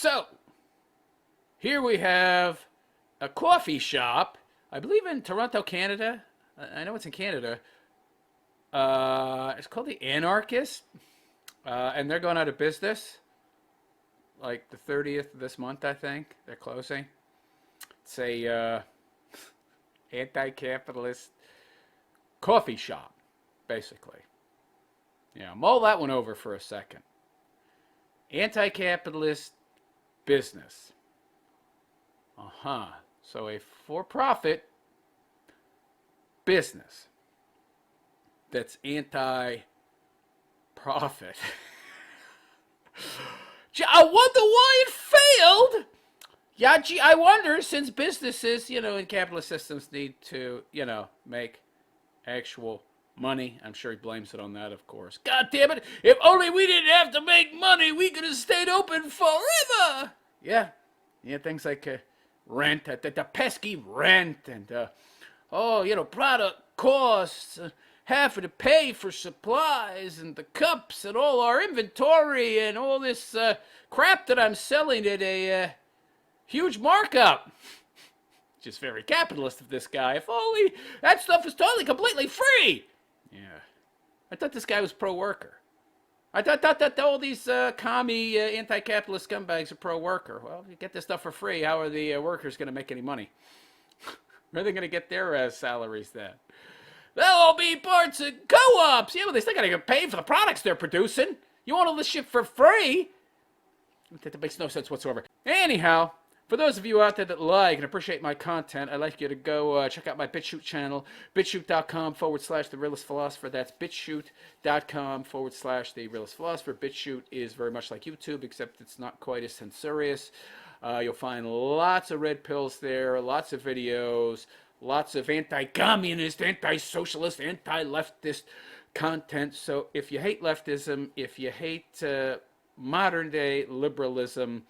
So, here we have a coffee shop, I believe in Toronto, Canada. I know it's in Canada. It's called the Anarchist, and they're going out of business like the 30th of this month, I think. They're closing. It's a anti-capitalist coffee shop, basically. Yeah, mull that one over for a second. Anti-capitalist business. Uh-huh. So a for-profit business that's anti-profit. I wonder why it failed. Yeah, gee, I wonder, since businesses, in capitalist systems need to, make actual money. I'm sure he blames it on that, of course. God damn it. If only we didn't have to make money, we could have stayed open forever. Yeah. Yeah, things like rent, the pesky rent, and, product costs, having to pay for supplies and the cups and all our inventory and all this crap that I'm selling at a huge markup. Just very capitalist of this guy. If only that stuff is totally, completely free. Yeah. I thought this guy was pro-worker. I thought that all these commie anti-capitalist scumbags are pro-worker. Well, if you get this stuff for free, how are the workers going to make any money? Where are they going to get their salaries then? They'll all be parts of co-ops. Yeah, but they still got to get paid for the products they're producing. You want all this shit for free? That makes no sense whatsoever. Anyhow, for those of you out there that like and appreciate my content, I'd like you to go check out my BitChute channel, bitchute.com/The Realist Philosopher. That's bitchute.com/The Realist Philosopher. BitChute is very much like YouTube, except it's not quite as censorious. You'll find lots of red pills there, lots of videos, lots of anti-communist, anti-socialist, anti-leftist content. So if you hate leftism, if you hate modern-day liberalism,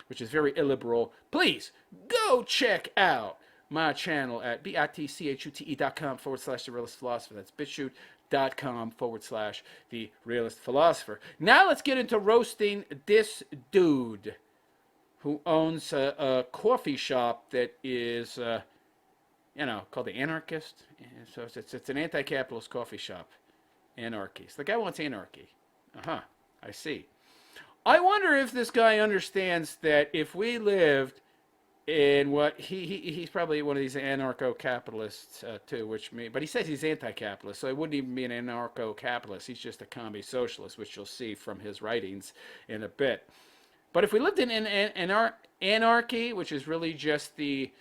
which is very illiberal, please go check out my channel at bitchute.com/The Realist Philosopher. That's bitchute.com/The Realist Philosopher. Now let's get into roasting this dude who owns a coffee shop that is, called the Anarchist. So it's an anti-capitalist coffee shop. Anarchy. So the guy wants anarchy. Uh-huh. I see. I wonder if this guy understands that if we lived in what he's probably one of these anarcho-capitalists too, but he says he's anti-capitalist, so he wouldn't even be an anarcho-capitalist. He's just a commie socialist, which you'll see from his writings in a bit. But if we lived in anarchy, which is really just the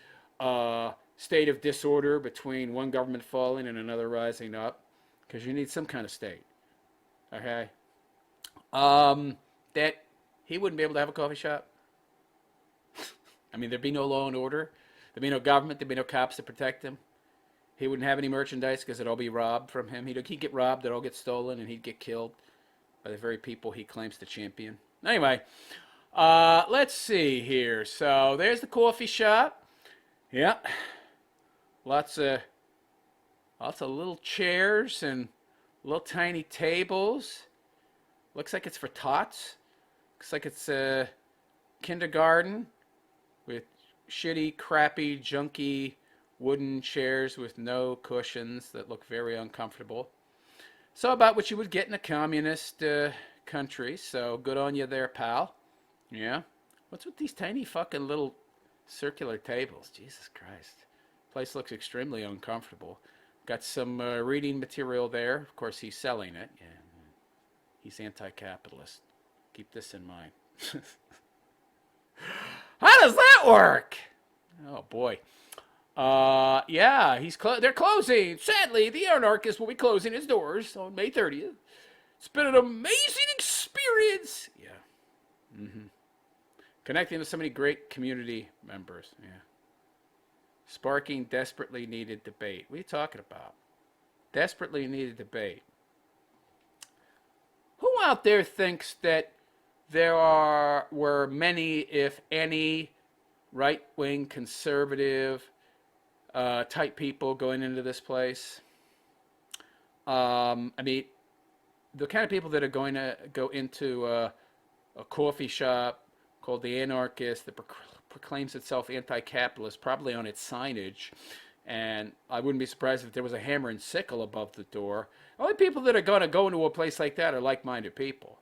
state of disorder between one government falling and another rising up, because you need some kind of state, okay? That he wouldn't be able to have a coffee shop. I mean, there'd be no law and order. There'd be no government. There'd be no cops to protect him. He wouldn't have any merchandise because it'd all be robbed from him. He'd get robbed, it'd all get stolen, and he'd get killed by the very people he claims to champion. Anyway, let's see here. So there's the coffee shop. Yeah. Lots of little chairs and little tiny tables. Looks like it's for tots. Looks like it's a kindergarten with shitty, crappy, junky wooden chairs with no cushions that look very uncomfortable. So about what you would get in a communist country. So good on you there, pal. Yeah. What's with these tiny fucking little circular tables? Jesus Christ. Place looks extremely uncomfortable. Got some reading material there. Of course, he's selling it. Yeah. He's anti-capitalist. Keep this in mind. How does that work? Oh, boy. Yeah, they're closing. Sadly, the Anarchist will be closing his doors on May 30th. It's been an amazing experience. Yeah. Mm-hmm. Connecting with so many great community members. Yeah. Sparking desperately needed debate. What are you talking about? Desperately needed debate. Who out there thinks that there were many, if any, right-wing conservative type people going into this place? I mean, the kind of people that are going to go into a coffee shop called The Anarchist that proclaims itself anti-capitalist, probably on its signage. And I wouldn't be surprised if there was a hammer and sickle above the door. Only people that are going to go into a place like that are like-minded people.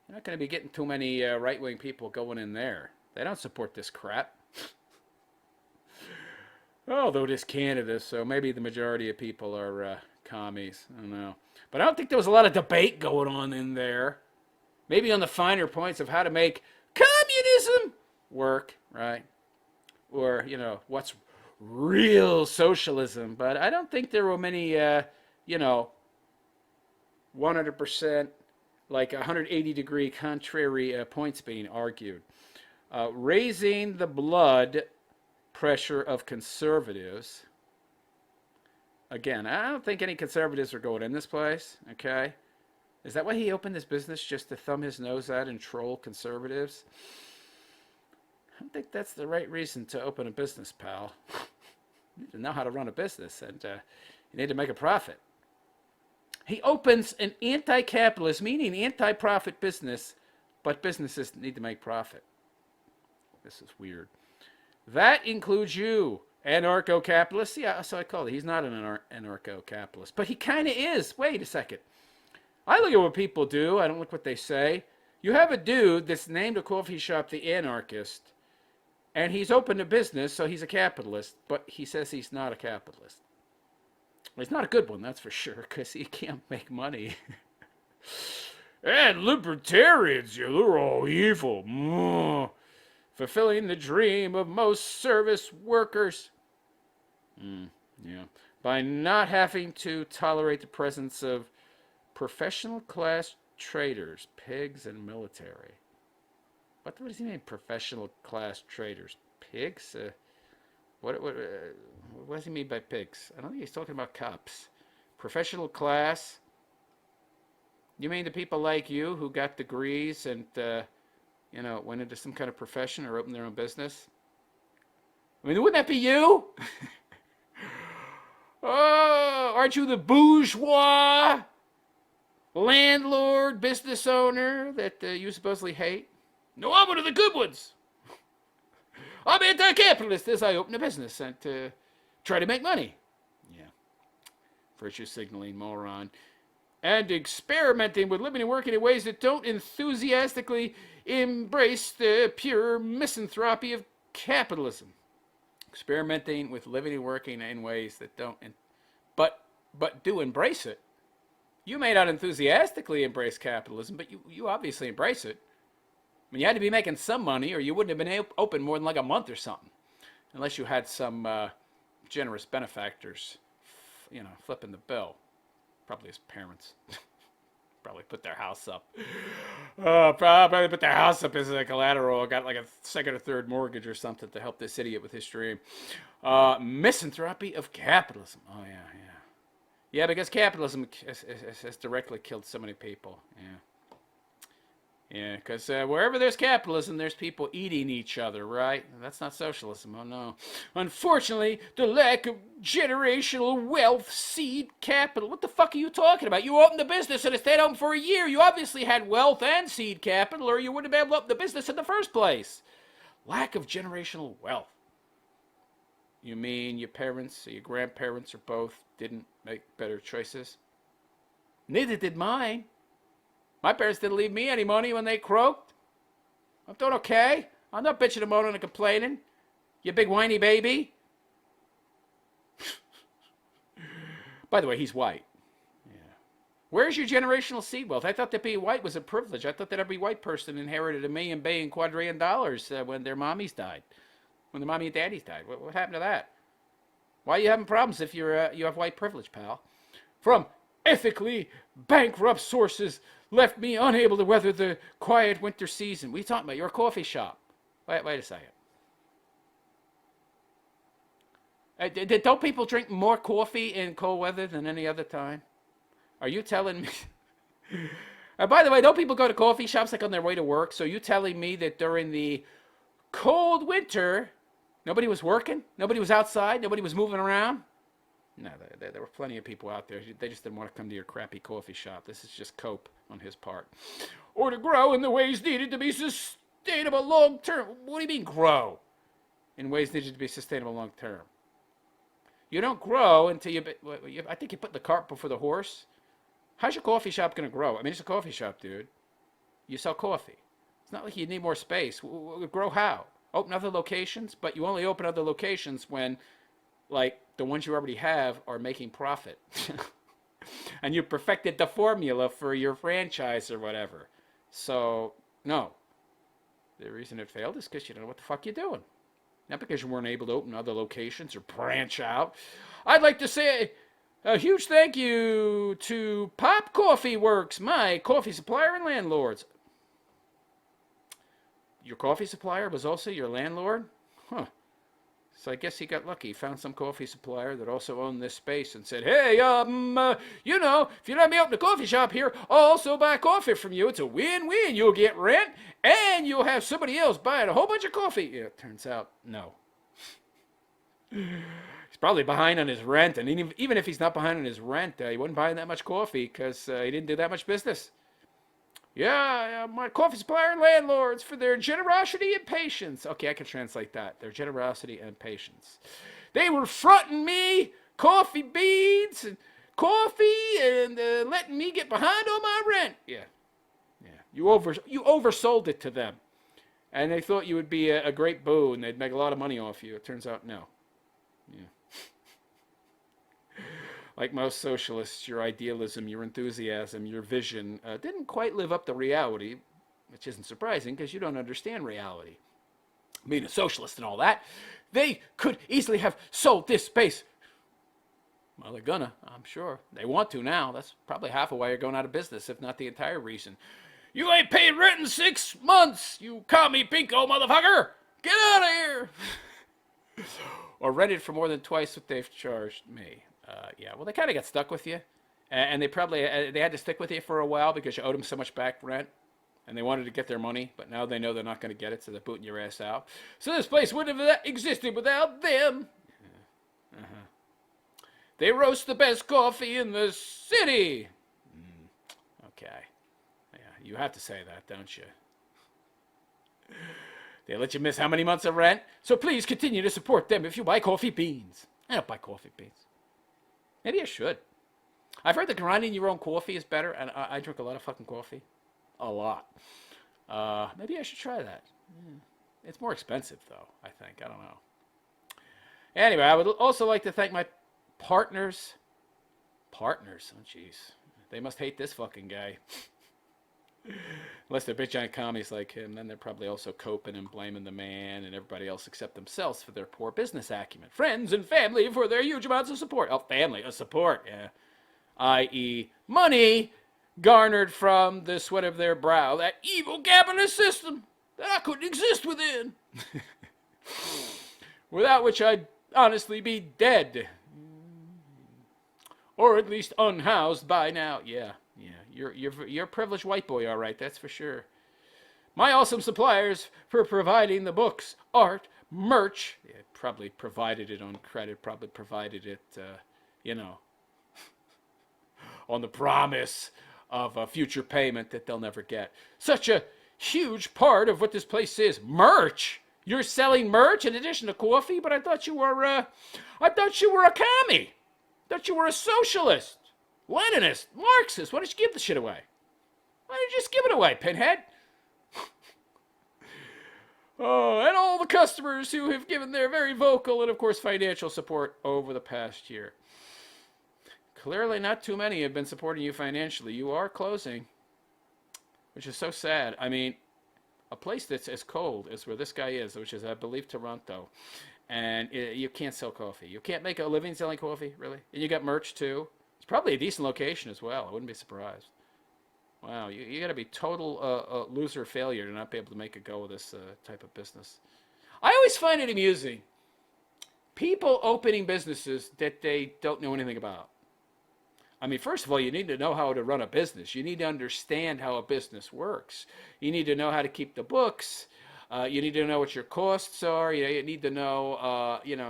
You're not going to be getting too many right-wing people going in there. They don't support this crap. Although it is Canada, so maybe the majority of people are commies. I don't know. But I don't think there was a lot of debate going on in there. Maybe on the finer points of how to make communism work, right? Or, what's real socialism. But I don't think there were many, 100%, like 180-degree contrary points being argued. Raising the blood pressure of conservatives. Again, I don't think any conservatives are going in this place, okay? Is that why he opened this business, just to thumb his nose at and troll conservatives? I don't think that's the right reason to open a business, pal. You need to know how to run a business, and you need to make a profit. He opens an anti-capitalist, meaning anti-profit business, but businesses need to make profit. This is weird. That includes you, anarcho-capitalist. Yeah, so I call it. He's not an anarcho-capitalist, but he kind of is. Wait a second. I look at what people do. I don't look what they say. You have a dude that's named a coffee shop The Anarchist, and he's opened a business, so he's a capitalist, but he says he's not a capitalist. Well, he's not a good one, that's for sure, because he can't make money. And libertarians, they're all evil. Fulfilling the dream of most service workers. By not having to tolerate the presence of professional class traitors, pigs, and military. What does he mean, professional class traitors? Pigs? What does he mean by pigs? I don't think he's talking about cops. Professional class? You mean the people like you who got degrees and, went into some kind of profession or opened their own business? I mean, wouldn't that be you? Oh, aren't you the bourgeois landlord, business owner that you supposedly hate? No, I'm one of the good ones. I'm anti-capitalist as I open a business and try to make money. Yeah. Virtue signaling moron. And experimenting with living and working in ways that don't enthusiastically embrace the pure misanthropy of capitalism. Experimenting with living and working in ways that don't, but do embrace it. You may not enthusiastically embrace capitalism, but you obviously embrace it. I mean, you had to be making some money, or you wouldn't have been open more than like a month or something, unless you had some generous benefactors, flipping the bill. Probably his parents. Probably put their house up. Probably put their house up as a collateral. Got like a second or third mortgage or something to help this idiot with his dream. Misanthropy of capitalism. Oh, yeah. Yeah, because capitalism has directly killed so many people. Yeah, because wherever there's capitalism, there's people eating each other, right? That's not socialism, oh no. Unfortunately, the lack of generational wealth, seed capital. What the fuck are you talking about? You opened the business and it stayed open for a year. You obviously had wealth and seed capital, or you wouldn't have been able to open the business in the first place. Lack of generational wealth. You mean your parents or your grandparents or both didn't make better choices? Neither did mine. My parents didn't leave me any money when they croaked. I'm doing okay. I'm not bitching and moaning and complaining. You big whiny baby. By the way, he's white. Yeah. Where's your generational seed wealth? I thought that being white was a privilege. I thought that every white person inherited $1 million, billion, quadrillion dollars when their mommies died. When their mommy and daddies died. What happened to that? Why are you having problems if you have white privilege, pal? From ethically bankrupt sources left me unable to weather the quiet winter season. What are you talking about? You're a coffee shop. Wait a second. Don't people drink more coffee in cold weather than any other time? Are you telling me? By the way, don't people go to coffee shops like on their way to work? So you telling me that during the cold winter, nobody was working? Nobody was outside? Nobody was moving around? No, there were plenty of people out there. They just didn't want to come to your crappy coffee shop. This is just cope on his part. Or to grow in the ways needed to be sustainable long term. What do you mean grow in ways needed to be sustainable long term? You don't grow until I think you put the cart before the horse. How's your coffee shop going to grow? I mean, it's a coffee shop, dude. You sell coffee. It's not like you need more space. Grow how? Open other locations, but you only open other locations when, like, the ones you already have are making profit. And you perfected the formula for your franchise or whatever. So, no. The reason it failed is because you don't know what the fuck you're doing. Not because you weren't able to open other locations or branch out. I'd like to say a huge thank you to Pop Coffee Works, my coffee supplier and landlords. Your coffee supplier was also your landlord? Huh. So I guess he got lucky. He found some coffee supplier that also owned this space and said, hey, you know, if you let me open a coffee shop here, I'll also buy coffee from you. It's a win-win. You'll get rent and you'll have somebody else buying a whole bunch of coffee. Yeah, it turns out, no. He's probably behind on his rent. And even if he's not behind on his rent, he wasn't buying that much coffee because he didn't do that much business. Yeah, my coffee supplier and landlords for their generosity and patience. Okay, I can translate that. Their generosity and patience. They were fronting me coffee beans and coffee and letting me get behind on my rent. Yeah. You oversold it to them. And they thought you would be a great boo and they'd make a lot of money off you. It turns out, no. Yeah. Like most socialists, your idealism, your enthusiasm, your vision didn't quite live up to reality, which isn't surprising because you don't understand reality. Being a socialist and all that, they could easily have sold this space. Well, they're gonna, I'm sure. They want to now. That's probably half of why you're going out of business, if not the entire reason. You ain't paid rent in 6 months, you commie pinko motherfucker! Get out of here! Or rented for more than twice what they've charged me. Yeah, well, they kind of got stuck with you. And they probably, they had to stick with you for a while because you owed them so much back rent. And they wanted to get their money, but now they know they're not going to get it, so they're booting your ass out. So this place wouldn't have existed without them. They roast the best coffee in the city. Okay. Yeah, you have to say that, don't you? They let you miss how many months of rent? So please continue to support them if you buy coffee beans. I don't buy coffee beans. Maybe I should. I've heard that grinding your own coffee is better, and I drink a lot of fucking coffee. A lot. Maybe I should try that. It's more expensive, though, I think. I don't know. Anyway, I would also like to thank my partners. Partners? Oh, jeez. They must hate this fucking guy. Unless they're big giant commies like him, then they're probably also coping and blaming the man and everybody else except themselves for their poor business acumen. Friends and family for their huge amounts of support. Oh, family, support, yeah. I.e., money garnered from the sweat of their brow, that evil capitalist system that I couldn't exist within. Without which I'd honestly be dead. Or at least unhoused by now. Yeah. You're a privileged white boy, all right, that's for sure. My awesome suppliers for providing the books, art, merch. Yeah, probably provided it on credit, probably provided it, on the promise of a future payment that they'll never get. Such a huge part of what this place is. Merch! You're selling merch in addition to coffee? But I thought you were a commie. I thought you were a socialist. Leninist, Marxist, why did you give the shit away? Why didn't you just give it away, Pinhead? Oh, and all the customers who have given their very vocal and, of course, financial support over the past year. Clearly not too many have been supporting you financially. You are closing, which is so sad. I mean, a place that's as cold as where this guy is, which is, I believe, Toronto, and you can't sell coffee. You can't make a living selling coffee, really. And you got merch, too. It's probably a decent location as well. I wouldn't be surprised. Wow, you got to be total loser failure to not be able to make a go of this type of business. I always find it amusing. People opening businesses that they don't know anything about. I mean, first of all, you need to know how to run a business. You need to understand how a business works. You need to know how to keep the books. You need to know what your costs are. You need to know,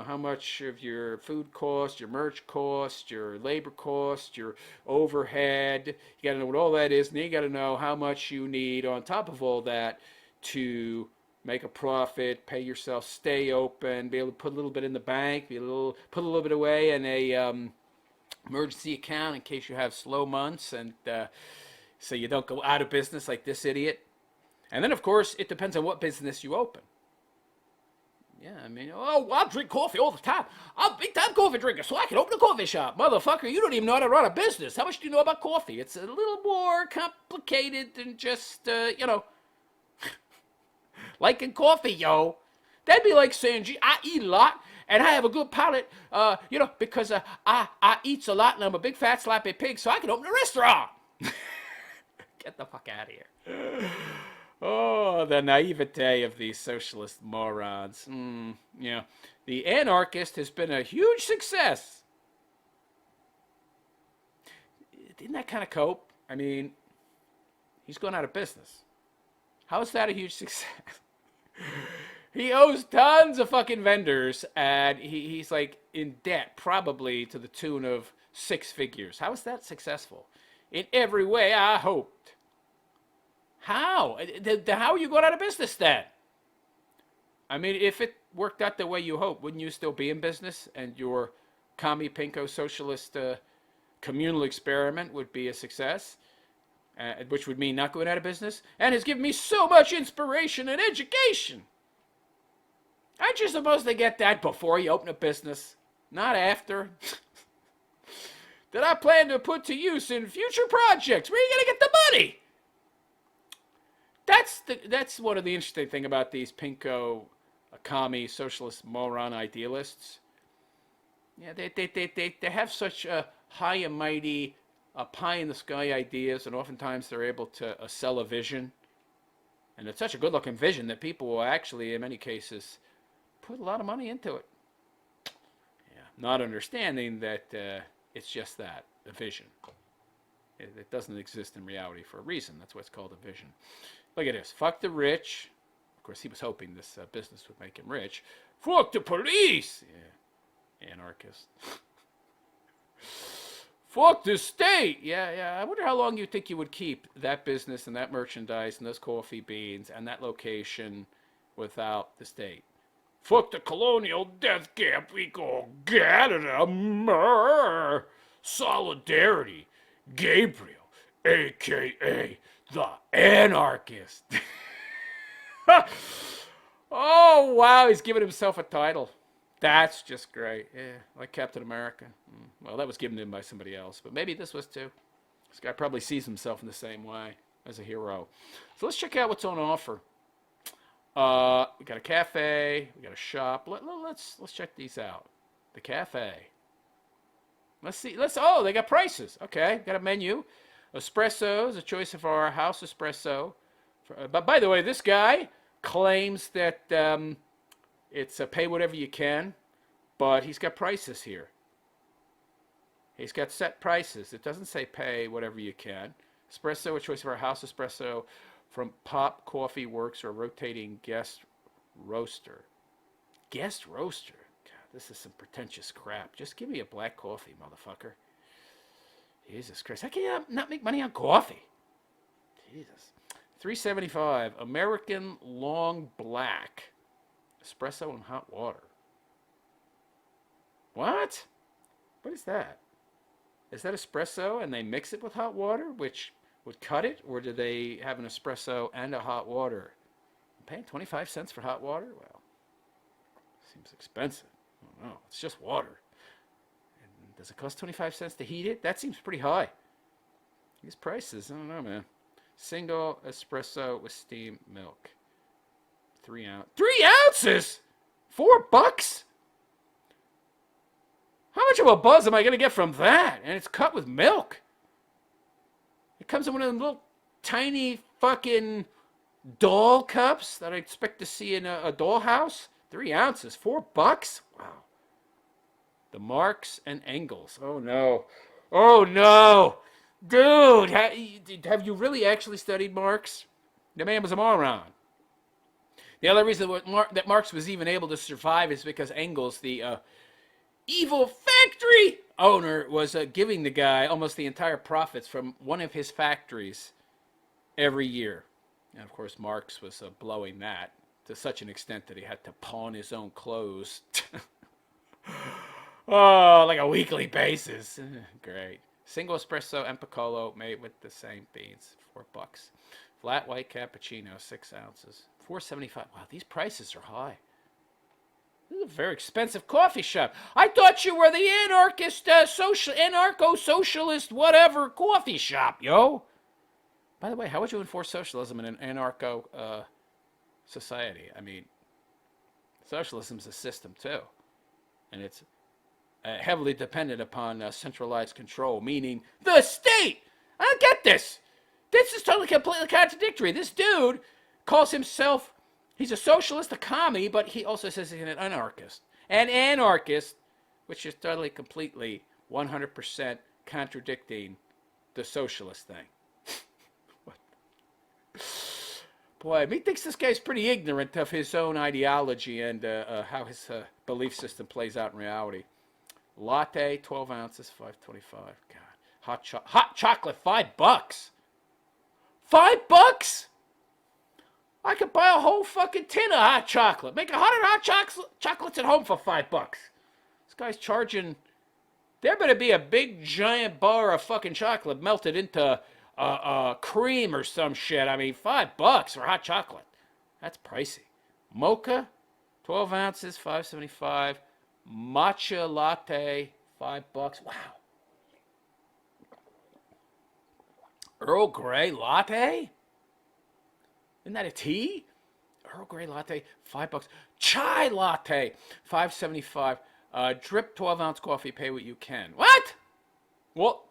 how much of your food cost, your merch cost, your labor cost, your overhead. You got to know what all that is, and then you got to know how much you need on top of all that to make a profit, pay yourself, stay open, be able to put a little bit in the bank, put a little bit away in a emergency account in case you have slow months, and so you don't go out of business like this idiot. And then, of course, it depends on what business you open. Yeah, I mean, oh, I'll drink coffee all the time. I'm a big-time coffee drinker, so I can open a coffee shop. Motherfucker, you don't even know how to run a business. How much do you know about coffee? It's a little more complicated than just, liking coffee, yo. That'd be like saying, gee, I eat a lot, and I have a good palate, because I eats a lot, and I'm a big fat slappy pig, so I can open a restaurant. Get the fuck out of here. Oh, the naivete of these socialist morons. The anarchist has been a huge success. Didn't that kind of cope? I mean, he's gone out of business. How is that a huge success? He owes tons of fucking vendors, and he's like in debt, probably to the tune of 6 figures. How is that successful? In every way, I hoped. How? How are you going out of business then? I mean, if it worked out the way you hope, wouldn't you still be in business? And your commie pinko socialist communal experiment would be a success, which would mean not going out of business, and has given me so much inspiration and education. Aren't you supposed to get that before you open a business, not after? That I plan to put to use in future projects. Where are you going to get the money? That's one of the interesting thing about these pinko, commie, socialist, moron idealists. Yeah, they have such high and mighty, pie in the sky ideas, and oftentimes they're able to sell a vision. And it's such a good looking vision that people will actually, in many cases, put a lot of money into it. Yeah, not understanding that it's just that, a vision. It doesn't exist in reality for a reason. That's why it's called a vision. Look at this. Fuck the rich. Of course, he was hoping this business would make him rich. Fuck the police. Yeah. Anarchist. Fuck the state. Yeah. I wonder how long you think you would keep that business and that merchandise and those coffee beans and that location without the state. Fuck the colonial death camp. We go Canada. Solidarity. Gabriel, a.k.a. the anarchist. Oh, wow, he's giving himself a title. That's just great. Yeah, like Captain America. Well, that was given to him by somebody else, but maybe this was too. This guy probably sees himself in the same way as a hero. So let's check out what's on offer. We got a cafe, we got a shop. Let's check these out. The cafe. Let's see. Oh, they got prices. Okay, got a menu. Espressos, a choice of our house espresso. But by the way, this guy claims that it's a pay whatever you can, but he's got prices here. He's got set prices. It doesn't say pay whatever you can. Espresso, a choice of our house espresso from Pop Coffee Works or rotating guest roaster. Guest roaster? God, this is some pretentious crap. Just give me a black coffee, motherfucker. Jesus Christ. How can you not make money on coffee? Jesus. $3.75. American Long Black. Espresso and hot water. What? What is that? Is that espresso and they mix it with hot water, which would cut it? Or do they have an espresso and a hot water? I'm paying 25 cents for hot water? Well, seems expensive. I don't know. It's just water. And does it cost 25 cents to heat it? That seems pretty high. These prices, I don't know, man. Single espresso with steamed milk. 3 ounces. 3 ounces? $4? How much of a buzz am I going to get from that? And it's cut with milk. It comes in one of them little tiny fucking doll cups that I expect to see in a dollhouse. 3 ounces, $4? Wow. The Marx and Engels. Oh no. Oh no. Dude, have you really actually studied Marx? The man was a moron. The other reason that Marx was even able to survive is because Engels, the evil factory owner, was giving the guy almost the entire profits from one of his factories every year. And of course, Marx was blowing that to such an extent that he had to pawn his own clothes. Oh, like a weekly basis. Great. Single espresso and piccolo made with the same beans, $4. Flat white cappuccino, 6 ounces, $4.75. Wow, these prices are high. This is a very expensive coffee shop. I thought you were the anarchist, anarcho-socialist, whatever coffee shop, yo. By the way, how would you enforce socialism in an anarcho society? I mean, socialism's a system too, and it's heavily dependent upon centralized control, meaning the state. I don't get this. This is totally completely contradictory. This dude calls himself, he's a socialist, a commie, but he also says he's an anarchist. An anarchist, which is totally, completely, 100% contradicting the socialist thing. Boy, he thinks this guy's pretty ignorant of his own ideology and how his belief system plays out in reality. Latte, 12 ounces, $5.25. God, hot chocolate, $5. $5? I could buy a whole fucking tin of hot chocolate. Make 100 hot chocolates at home for $5. This guy's charging. There better be a big giant bar of fucking chocolate melted into cream or some shit. I mean, $5 for hot chocolate. That's pricey. Mocha, 12 ounces, $5.75. Matcha latte, $5. Wow. Earl Grey latte? Isn't that a tea? Earl Grey latte, $5. Chai latte, $5.75. Drip 12-ounce coffee, pay what you can. What? Well,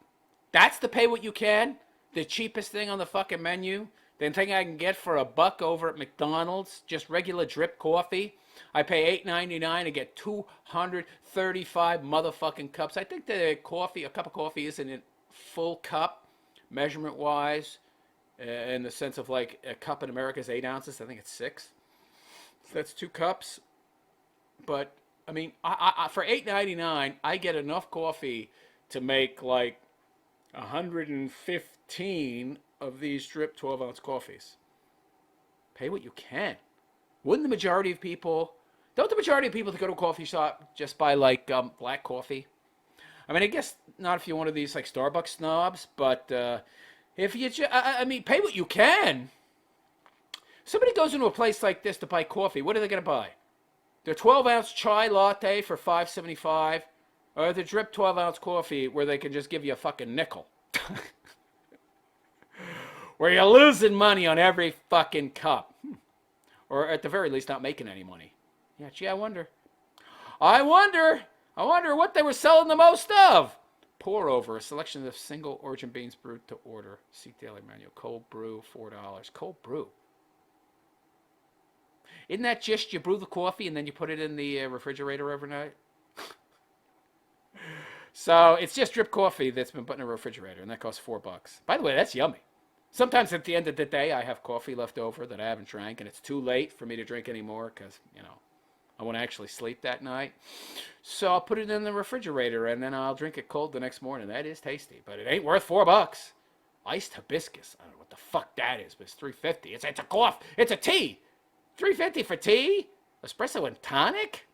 that's the pay what you can? The cheapest thing on the fucking menu? The thing I can get for $1 over at McDonald's? Just regular drip coffee? I pay $8.99 to get 235 motherfucking cups. I think a cup of coffee isn't a full cup, measurement-wise, in the sense of like a cup in America is 8 ounces. I think it's 6. So that's 2 cups. But I mean, I for $8.99, I get enough coffee to make like 115 of these drip 12-ounce coffees. Pay what you can. Wouldn't the majority of people, don't the majority of people that go to a coffee shop just buy like black coffee? I mean, I guess not if you're one of these like Starbucks snobs, but if you, I mean, pay what you can. Somebody goes into a place like this to buy coffee, what are they going to buy? Their 12-ounce chai latte for $5.75, or the drip 12-ounce coffee where they can just give you a fucking nickel. Where you're losing money on every fucking cup. Or at the very least, not making any money. Yeah, gee, I wonder what they were selling the most of. Pour over, a selection of single origin beans brewed to order. See daily menu. Cold brew, $4. Cold brew. Isn't that just you brew the coffee and then you put it in the refrigerator overnight? So it's just drip coffee that's been put in a refrigerator, and that costs $4. By the way, that's yummy. Sometimes at the end of the day, I have coffee left over that I haven't drank, and it's too late for me to drink anymore because, you know, I want to actually sleep that night. So I'll put it in the refrigerator, and then I'll drink it cold the next morning. That is tasty, but it ain't worth $4. Iced hibiscus. I don't know what the fuck that is, but it's $3.50. It's a coffee. It's a tea. $3.50 for tea? Espresso and tonic?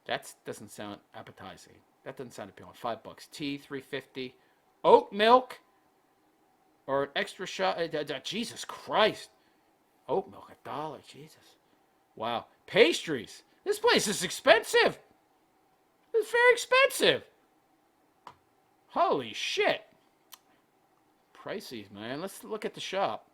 That doesn't sound appetizing. That doesn't sound appealing. $5. Tea, $3.50. Oat milk. Or an extra shot. Jesus Christ. Oat milk, $1. Jesus. Wow. Pastries. This place is expensive. It's very expensive. Holy shit. Pricey, man. Let's look at the shop.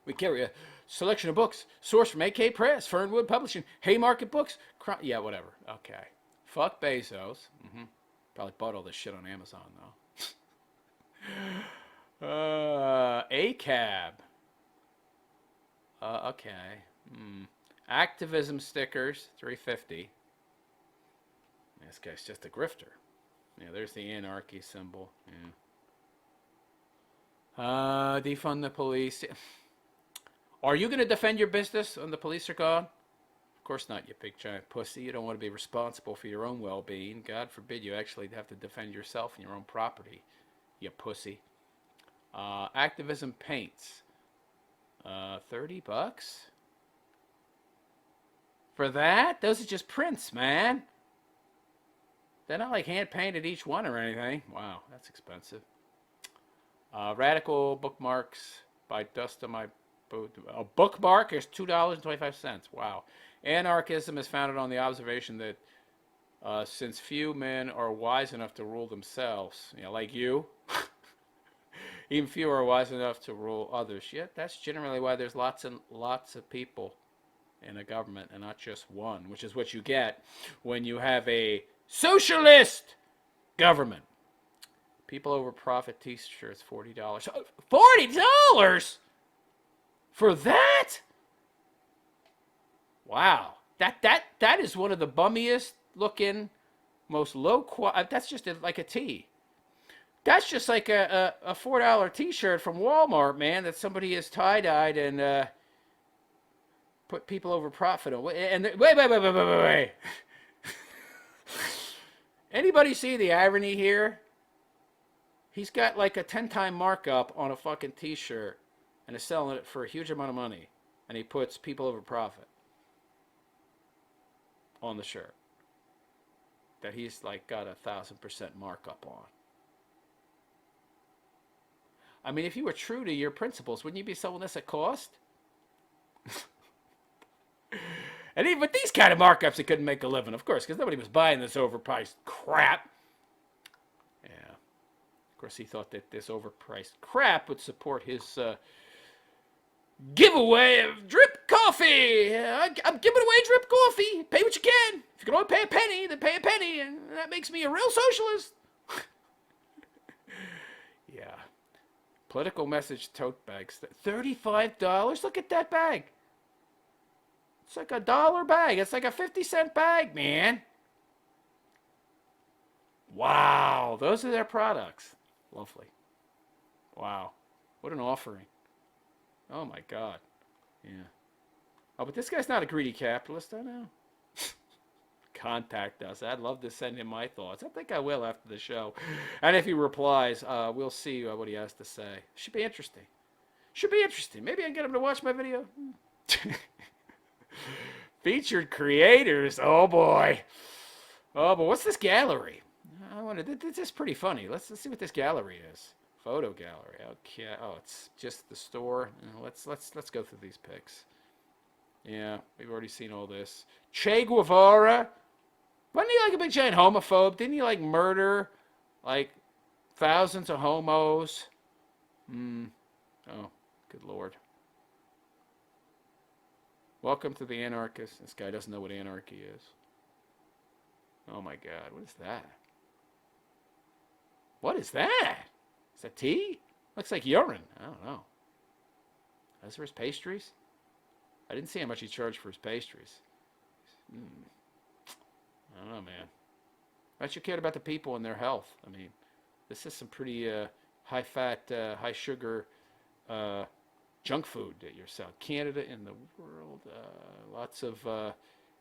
We carry a selection of books sourced from AK Press, Fernwood Publishing, Haymarket Books. Yeah, whatever. Okay. Fuck Bezos. Probably bought all this shit on Amazon, though. ACAB. Okay. Activism stickers, $3.50. This guy's just a grifter. Yeah, there's the anarchy symbol. Yeah. Defund the police. Are you going to defend your business when the police are gone? Of course not, you big giant pussy. You don't want to be responsible for your own well-being. God forbid you actually have to defend yourself and your own property, you pussy. Activism paints. $30 for that? Those are just prints, man. They're not like hand painted each one or anything. Wow, that's expensive. Radical bookmarks by Dust of My Boot. A bookmark is $2.25. Wow. Anarchism is founded on the observation that since few men are wise enough to rule themselves, like you, even fewer are wise enough to rule others. Yet that's generally why there's lots and lots of people in a government and not just one, which is what you get when you have a socialist government. People over profit t-shirts, $40. $40 for that? Wow. That is one of the bummiest looking, most low quality. That's just like a tee. That's just like a $4 t-shirt from Walmart, man, that somebody has tie-dyed and put people over profit on. And wait. Anybody see the irony here? He's got like a 10-time markup on a fucking t-shirt and is selling it for a huge amount of money. And he puts people over profit on the shirt that he's like got 1,000% markup on. I mean, if you were true to your principles, wouldn't you be selling this at cost? And even with these kind of markups, he couldn't make a living, of course, because nobody was buying this overpriced crap. Yeah. Of course, he thought that this overpriced crap would support his giveaway of drip coffee. I'm giving away drip coffee. Pay what you can. If you can only pay a penny, then pay a penny. And that makes me a real socialist. Yeah. Political message tote bags. $35? Look at that bag. It's like $1 bag. It's like a 50-cent bag, man. Wow. Those are their products. Lovely. Wow. What an offering. Oh, my God. Yeah. Oh, but this guy's not a greedy capitalist, I know. Contact us. I'd love to send him my thoughts. I think I will after the show. And if he replies, we'll see what he has to say. Should be interesting. Should be interesting. Maybe I can get him to watch my video. Featured creators. Oh, boy. Oh, but what's this gallery? I wonder. This is pretty funny. Let's see what this gallery is. Photo gallery. Okay. Oh, it's just the store. Let's go through these pics. Yeah, we've already seen all this. Che Guevara. Wasn't he like a big giant homophobe? Didn't he like murder like thousands of homos? Oh, good Lord. Welcome to the anarchist. This guy doesn't know what anarchy is. Oh my God, what is that? What is that? Is that tea? Looks like urine. I don't know. That's for his pastries? I didn't see how much he charged for his pastries. I don't know, man. I should care about the people and their health. I mean, this is some pretty high-fat, high-sugar junk food that you're selling. Canada in the world. Lots of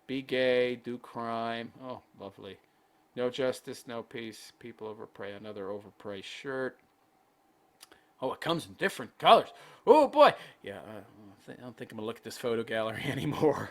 be gay, do crime. Oh, lovely. No justice, no peace. People overpay. Another overpriced shirt. Oh, it comes in different colors. Oh, boy. Yeah, I don't think I'm going to look at this photo gallery anymore.